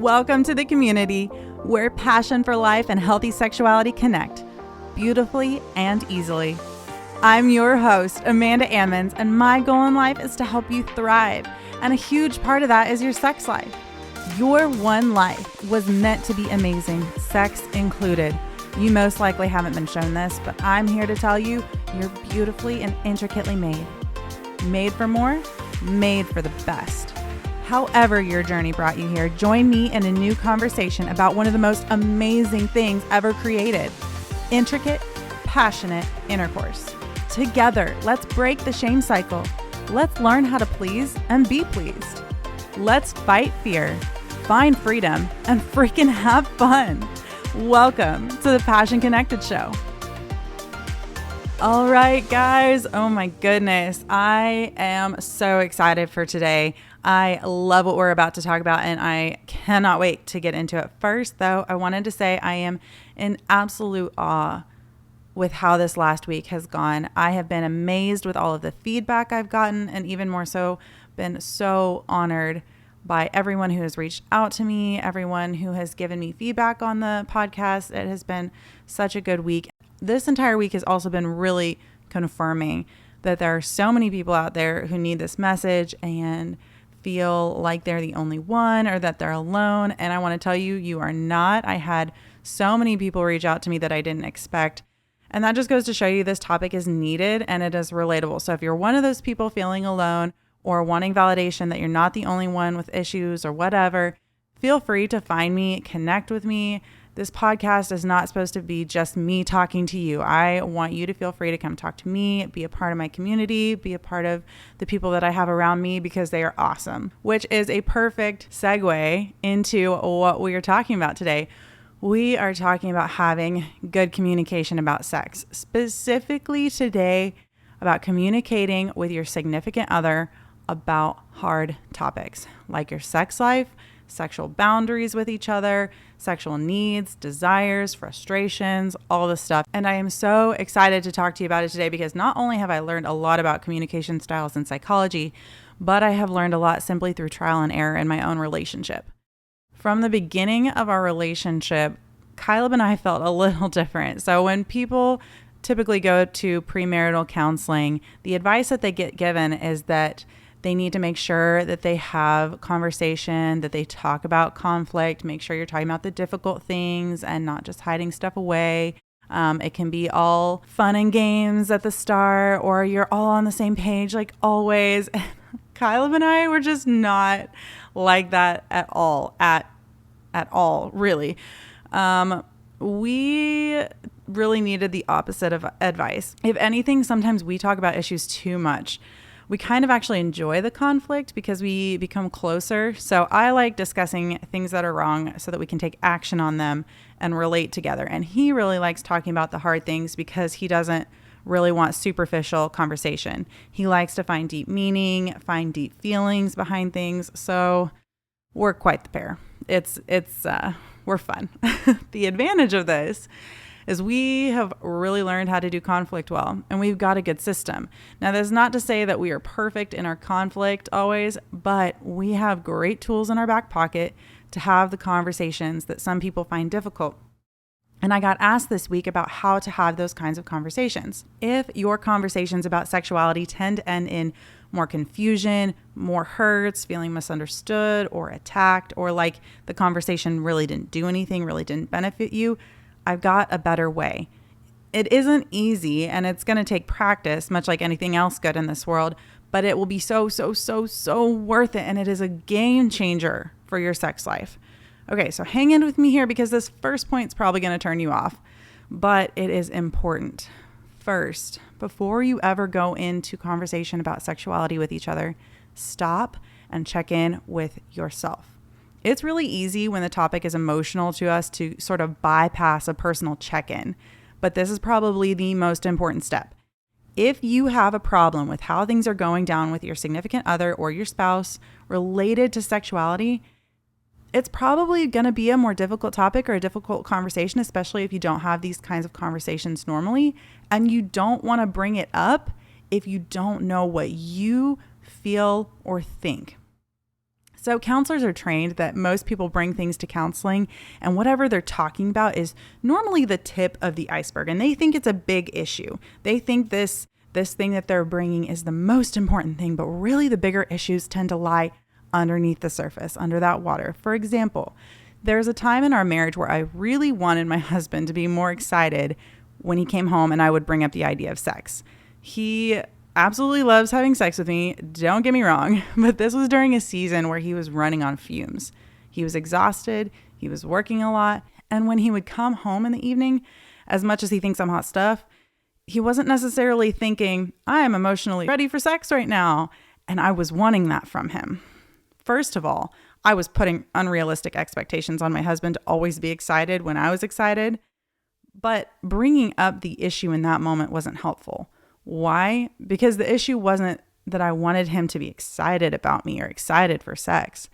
Welcome to the community where passion for life and healthy sexuality connect beautifully and easily. I'm your host, Amanda Ammons, and my goal in life is to help you thrive. And a huge part of that is your sex life. Your one life was meant to be amazing, sex included. You most likely haven't been shown this, but I'm here to tell you you're beautifully and intricately made. Made for more, made for the best. However your journey brought you here, join me in a new conversation about one of the most amazing things ever created: intricate, passionate intercourse. Together, let's break the shame cycle. Let's learn how to please and be pleased. Let's fight fear, find freedom, and freaking have fun. Welcome to the Passion Connected Show. All right, guys. Oh my goodness. I am so excited for today. I love what we're about to talk about, and I cannot wait to get into it. First, though, I wanted to say I am in absolute awe with how this last week has gone. I have been amazed with all of the feedback I've gotten, and even more so, been so honored by everyone who has reached out to me, everyone who has given me feedback on the podcast. It has been such a good week. This entire week has also been really confirming that there are so many people out there who need this message and feel like they're the only one or that they're alone. And I want to tell you, you are not. I had so many people reach out to me that I didn't expect. And that just goes to show you this topic is needed and it is relatable. So if you're one of those people feeling alone or wanting validation that you're not the only one with issues or whatever, feel free to find me, connect with me. This podcast is not supposed to be just me talking to you. I want you to feel free to come talk to me, be a part of my community, be a part of the people that I have around me because they are awesome, which is a perfect segue into what we are talking about today. We are talking about having good communication about sex, specifically today about communicating with your significant other about hard topics like your sex life, sexual boundaries with each other, sexual needs, desires, frustrations, all this stuff. And I am so excited to talk to you about it today because not only have I learned a lot about communication styles and psychology, but I have learned a lot simply through trial and error in my own relationship. From the beginning of our relationship, Caleb and I felt a little different. So when people typically go to premarital counseling, the advice that they get given is that they need to make sure that they have conversation, that they talk about conflict, make sure you're talking about the difficult things and not just hiding stuff away. It can be all fun and games at the start, or you're all on the same page like always. Caleb and I were just not like that at all, really. We really needed the opposite of advice. If anything, sometimes we talk about issues too much. We kind of actually enjoy the conflict because we become closer. So I like discussing things that are wrong so that we can take action on them and relate together. And he really likes talking about the hard things because he doesn't really want superficial conversation. He likes to find deep meaning, find deep feelings behind things. So we're quite the pair. We're fun. The advantage of this is we have really learned how to do conflict well, and we've got a good system. Now, that's not to say that we are perfect in our conflict always, but we have great tools in our back pocket to have the conversations that some people find difficult. And I got asked this week about how to have those kinds of conversations. If your conversations about sexuality tend to end in more confusion, more hurts, feeling misunderstood or attacked, or like the conversation really didn't do anything, really didn't benefit you, I've got a better way. It isn't easy and it's going to take practice, much like anything else good in this world, but it will be so worth it. And it is a game changer for your sex life. Okay, so hang in with me here because this first point is probably going to turn you off, but it is important. First, before you ever go into conversation about sexuality with each other, stop and check in with yourself. It's really easy when the topic is emotional to us to sort of bypass a personal check-in, but this is probably the most important step. If you have a problem with how things are going down with your significant other or your spouse related to sexuality, it's probably going to be a more difficult topic or a difficult conversation, especially if you don't have these kinds of conversations normally, and you don't want to bring it up if you don't know what you feel or think. So counselors are trained that most people bring things to counseling, and whatever they're talking about is normally the tip of the iceberg, and they think it's a big issue. They think this thing that they're bringing is the most important thing, but really the bigger issues tend to lie underneath the surface, under that water. For example, there's a time in our marriage where I really wanted my husband to be more excited when he came home and I would bring up the idea of sex. He absolutely loves having sex with me, don't get me wrong, but this was during a season where he was running on fumes. He was exhausted, he was working a lot, and when he would come home in the evening, as much as he thinks I'm hot stuff, he wasn't necessarily thinking, I am emotionally ready for sex right now, and I was wanting that from him. First of all, I was putting unrealistic expectations on my husband to always be excited when I was excited, but bringing up the issue in that moment wasn't helpful. Why? Because the issue wasn't that I wanted him to be excited about me or excited for sex.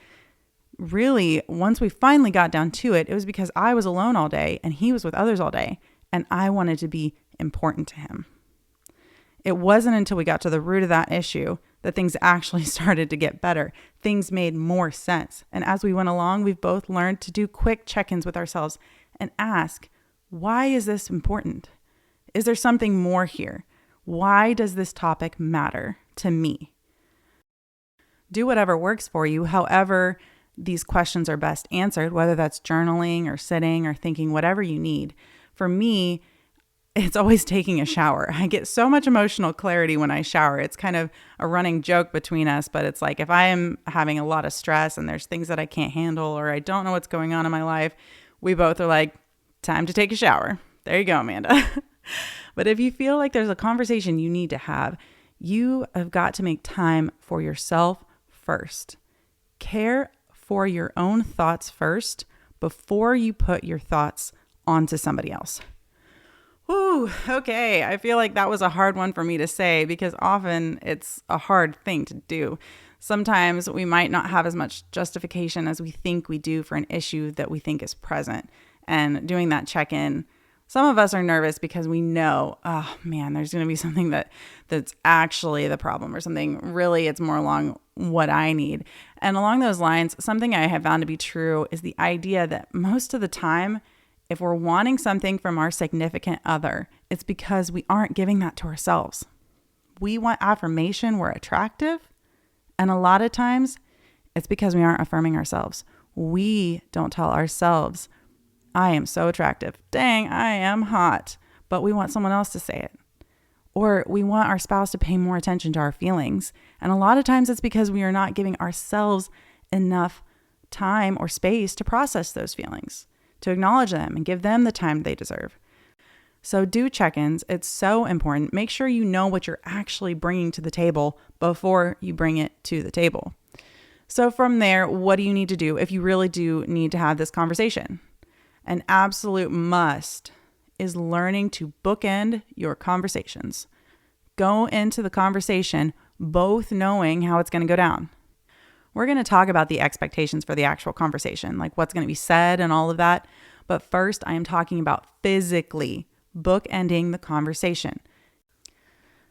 Really, once we finally got down to it, it was because I was alone all day and he was with others all day, and I wanted to be important to him. It wasn't until we got to the root of that issue that things actually started to get better. Things made more sense. And as we went along, we've both learned to do quick check-ins with ourselves and ask, why is this important? Is there something more here? Why does this topic matter to me? Do whatever works for you, however these questions are best answered, whether that's journaling or sitting or thinking, whatever you need. For me, it's always taking a shower. I get so much emotional clarity when I shower. It's kind of a running joke between us, but it's like if I am having a lot of stress and there's things that I can't handle or I don't know what's going on in my life, we both are like, time to take a shower. There you go, Amanda. But if you feel like there's a conversation you need to have, you have got to make time for yourself first. Care for your own thoughts first before you put your thoughts onto somebody else. Ooh, okay. I feel like that was a hard one for me to say because often it's a hard thing to do. Sometimes we might not have as much justification as we think we do for an issue that we think is present. And doing that check-in, some of us are nervous because we know, oh man, there's going to be something that's actually the problem or something really it's more along what I need. And along those lines, something I have found to be true is the idea that most of the time, if we're wanting something from our significant other, it's because we aren't giving that to ourselves. We want affirmation, we're attractive. And a lot of times it's because we aren't affirming ourselves. We don't tell ourselves, I am so attractive. Dang, I am hot. But we want someone else to say it. Or we want our spouse to pay more attention to our feelings. And a lot of times it's because we are not giving ourselves enough time or space to process those feelings, to acknowledge them and give them the time they deserve. So do check-ins. It's so important. Make sure you know what you're actually bringing to the table before you bring it to the table. So from there, what do you need to do if you really do need to have this conversation? An absolute must is learning to bookend your conversations. Go into the conversation both knowing how it's going to go down. We're going to talk about the expectations for the actual conversation, like what's going to be said and all of that. But first, I am talking about physically bookending the conversation.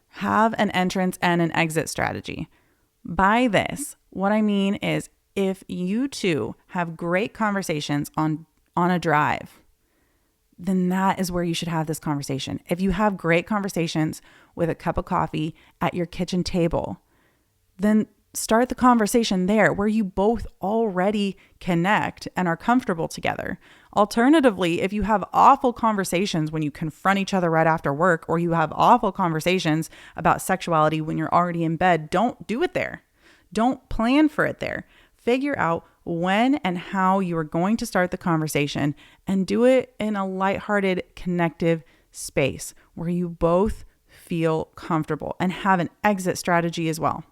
Have an entrance and an exit strategy. By this, what I mean is if you two have great conversations on a drive, then that is where you should have this conversation. If you have great conversations with a cup of coffee at your kitchen table, then start the conversation there where you both already connect and are comfortable together. Alternatively, if you have awful conversations when you confront each other right after work, or you have awful conversations about sexuality when you're already in bed, don't do it there. Don't plan for it there. Figure out when and how you are going to start the conversation and do it in a lighthearted, connective space where you both feel comfortable and have an exit strategy as well.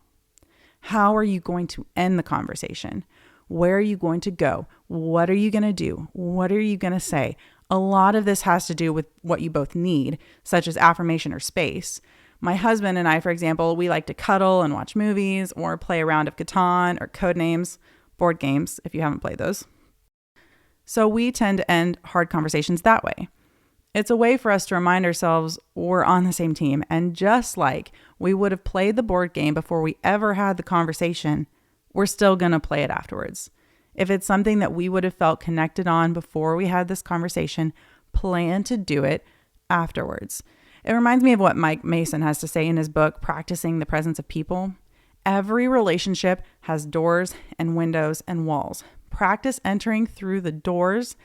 How are you going to end the conversation? Where are you going to go? What are you going to do? What are you going to say? A lot of this has to do with what you both need, such as affirmation or space. My husband and I, for example, we like to cuddle and watch movies or play a round of Catan or Codenames, board games, if you haven't played those. So we tend to end hard conversations that way. It's a way for us to remind ourselves we're on the same team. And just like we would have played the board game before we ever had the conversation, we're still going to play it afterwards. If it's something that we would have felt connected on before we had this conversation, plan to do it afterwards. It reminds me of what Mike Mason has to say in his book, Practicing the Presence of People. Every relationship has doors and windows and walls. Practice entering through the doors,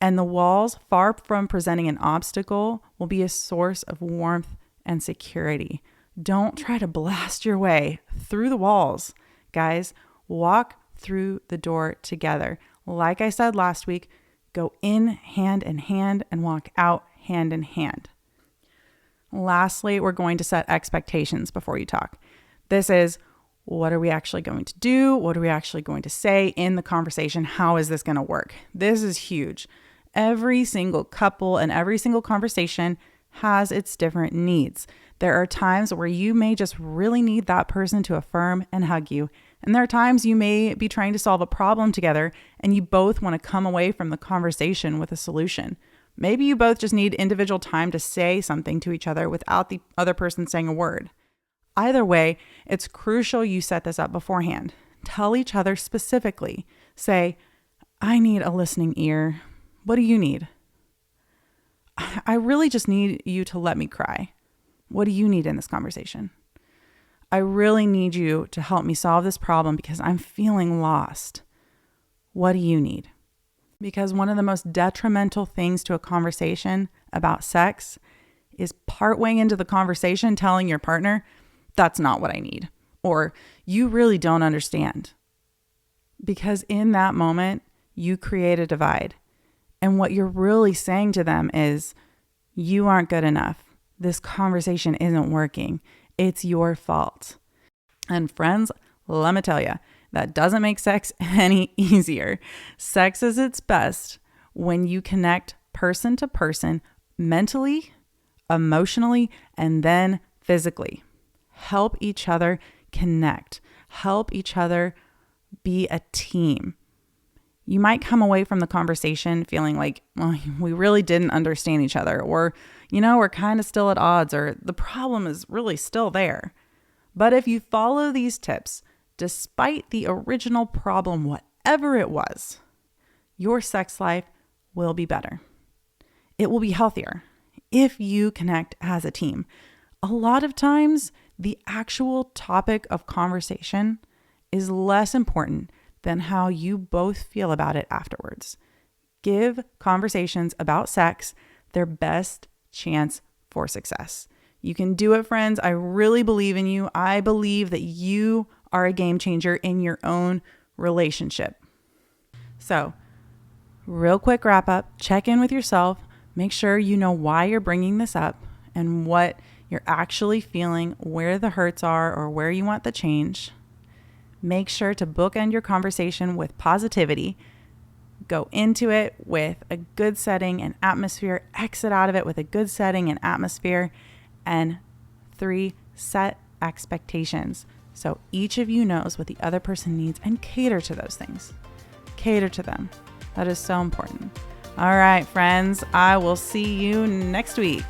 and the walls, far from presenting an obstacle, will be a source of warmth and security. Don't try to blast your way through the walls. Guys, walk through the door together. Like I said last week, go in hand and walk out hand in hand. Lastly, we're going to set expectations before you talk. This is, what are we actually going to do? What are we actually going to say in the conversation? How is this going to work? This is huge. Every single couple and every single conversation has its different needs. There are times where you may just really need that person to affirm and hug you. And there are times you may be trying to solve a problem together and you both want to come away from the conversation with a solution. Maybe you both just need individual time to say something to each other without the other person saying a word. Either way, it's crucial you set this up beforehand. Tell each other specifically. Say, I need a listening ear. What do you need? I really just need you to let me cry. What do you need in this conversation? I really need you to help me solve this problem because I'm feeling lost. What do you need? Because one of the most detrimental things to a conversation about sex is partway into the conversation telling your partner, that's not what I need, or you really don't understand. Because in that moment, you create a divide. And what you're really saying to them is, you aren't good enough. This conversation isn't working. It's your fault. And friends, let me tell you, that doesn't make sex any easier. Sex is its best when you connect person to person, mentally, emotionally, and then physically. Help each other connect. Help each other be a team. You might come away from the conversation feeling like, well, we really didn't understand each other, or, we're kind of still at odds, or the problem is really still there. But if you follow these tips, despite the original problem, whatever it was, your sex life will be better. It will be healthier if you connect as a team. A lot of times, the actual topic of conversation is less important than how you both feel about it afterwards. Give conversations about sex their best chance for success. You can do it, friends. I really believe in you. I believe that you are a game changer in your own relationship. So, real quick wrap up, check in with yourself, make sure you know why you're bringing this up and what you're actually feeling, where the hurts are or where you want the change. Make sure to bookend your conversation with positivity. Go into it with a good setting and atmosphere. Exit out of it with a good setting and atmosphere. And 3, set expectations. So each of you knows what the other person needs and cater to those things. Cater to them. That is so important. All right, friends, I will see you next week.